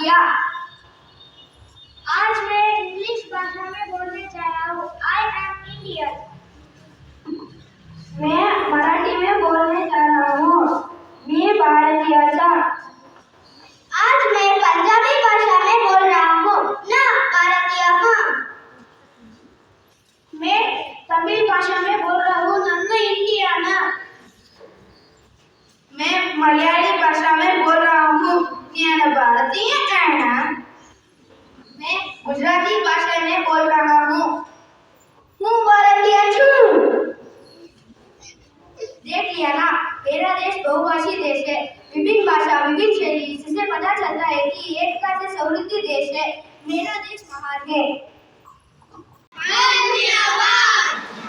किया। आज मैं इंग्लिश भाषा में बोलने जा रहा हूँ। I am Indian. मैं मराठी में बोलने जा रहा हूँ। मैं भारतीय। आज मैं पंजाबी भाषा में बोल रहा हूँ। ना भारतीय हूँ। मैं तमिल भाषा में बोल रहा हूँ। नन्ना इंडिया ना। मैं मलयाली भाषा में बोल रहा हूँ। मैं भारतीय है। मैं गुजराती भाषा में बोल रहा हूँ। हूँ भारतीय छू। देख लिया ना, मेरा देश बहुभाषी देश है। विभिन्न भाषा, विभिन्न शैली, इससे पता चलता है कि एकता से समृद्ध देश है। मेरा देश महान है। धन्यवाद।